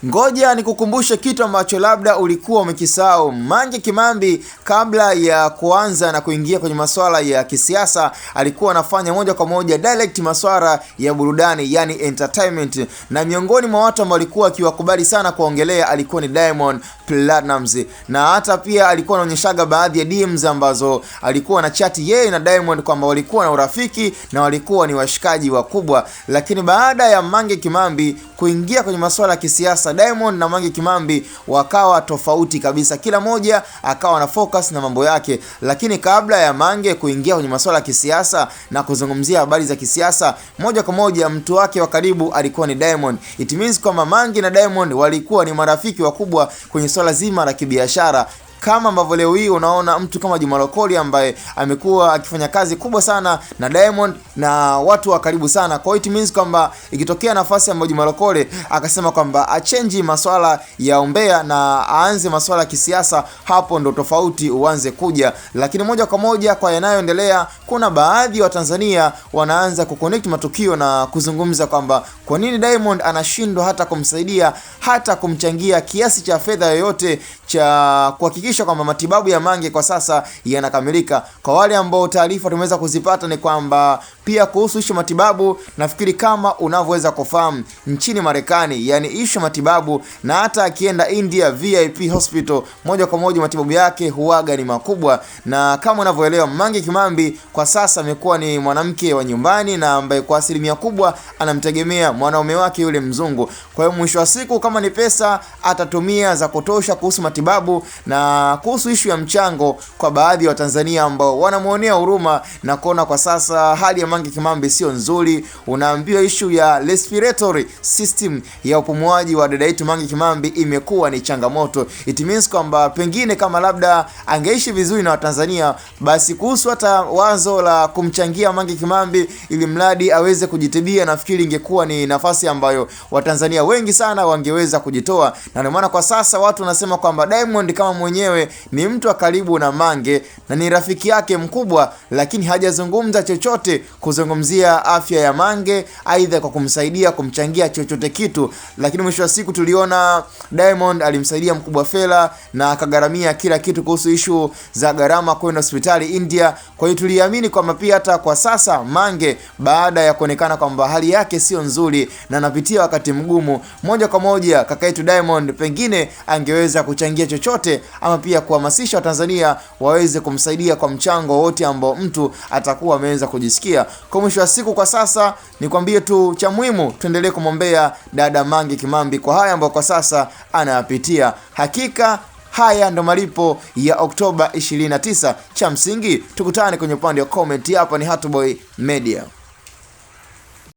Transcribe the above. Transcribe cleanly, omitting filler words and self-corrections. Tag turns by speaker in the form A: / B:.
A: Ngoja nikukumbushe kitu ambacho labda ulikuwa umekisahau. Mange Kimambi kabla ya kuanza na kuingia kwenye masuala ya kisiasa alikuwa anafanya moja kwa moja direct masuala ya burudani, yani entertainment, na miongoni mwa watu ambao alikuwa akiwakubali sana kuongelea alikuwa ni Diamond Platnumz, na hata pia alikuwa anaonyeshaga baadhi ya DMs ambazo alikuwa na chat yeye na Diamond kwamba walikuwa na urafiki na walikuwa ni washikaji wakubwa. Lakini baada ya Mange Kimambi kuingia kwenye masuala ya kisiasa, Diamond na Mange Kimambi wakawa tofauti kabisa, kila moja akawa na focus na mambo yake. Lakini kabla ya Mange kuingia kwenye masuala ya kisiasa na kuzungumzia habari za kisiasa, moja kwa moja mtu wake wa karibu alikuwa ni Diamond. It means kwamba Mange na Diamond walikuwa ni marafiki wakubwa kwenye swala zima la kibiashara, kama ambavyo leo hii unaona mtu kama Juma Lokole ambaye amekuwa akifanya kazi kubwa sana na Diamond na watu wa karibu sana. Kwa hiyo it means kwamba ikitokea nafasi ambayo Juma Lokole akasema kwamba achange masuala ya umbea na aanze masuala ya kisiasa, hapo ndo tofauti uanze kuja. Lakini moja kwa moja kwa yanayoendelea, kuna baadhi ya Watanzania wanaanza kuconnect matukio na kuzungumza kwamba kwa nini Diamond anashindwa hata kumsaidia, hata kumchangia kiasi cha fedha yoyote cha kuhakikisha kwamba matibabu ya Mange kwa sasa yanakamilika. Kwa wale ambao taarifa tumeweza kuzipata ni kwamba pia kuhusu ishu matibabu, nafikiri kama unavyoweza kufahamu nchini Marekani, yani ishu matibabu, na hata akienda India VIP hospital, moja kwa moja matibabu yake huaga ni makubwa. Na kama unavyoelewa, Mange Kimambi kwa sasa amekuwa ni mwanamke wa nyumbani na ambaye kwa asilimia kubwa anamtegemea mwanaume wake yule mzungu. Kwa hiyo mwisho wa siku, kama ni pesa atatumia za kutosha kuhusu matibabu. Na kuhusu ishu ya mchango, kwa baadhi ya Watanzania ambao wanamuonea huruma na kuona kwa sasa hali ya Mange Kimambi sio nzuri, unaambiwa ishu ya respiratory system ya upumuaji wa dada yetu Mange Kimambi imekuwa ni changamoto. It means kwamba pengine kama labda angeishi vizuri na Watanzania, basi kuhusu hata wazo la kumchangia Mange Kimambi ili mradi aweze kujitibia, nafikiri ingekuwa ni nafasi ambayo Watanzania wengi sana wangeweza kujitoa. Na ndio maana kwa sasa watu wanasema kwamba Diamond kama mwenyewe ni mtu wa karibu na Mange na ni rafiki yake mkubwa, lakini hajazungumza chochote kuzungumzia afya ya Mange, aidha kwa kumsaidia kumchangia chochote kitu. Lakini mwisho wa siku tuliona Diamond alimsaidia mkubwa Fela na akagaramia kila kitu kuhusu ishu za gharama kwenda hospitali India. Kwa hiyo tuliamini kwamba pia hata kwa sasa Mange, baada ya kuonekana kwamba hali yake sio nzuri na anapitia wakati mgumu, moja kwa moja kaka yetu Diamond pengine angeweza kuchangia chochote, ama pia kuhamasisha Watanzania waweze kumsaidia kwa mchango wote ambao mtu atakuwa ameweza kujisikia. Kwa mwisho wa siku, kwa sasa nikwambie tu cha muhimu, tuendelee kumwombea dada Mange Kimambi kwa haya ambayo kwa sasa anayapitia. Hakika haya ndo malipo ya Oktoba 29. Cha msingi tukutane kwenye upande wa comment. Hapa ni Hatboy Media.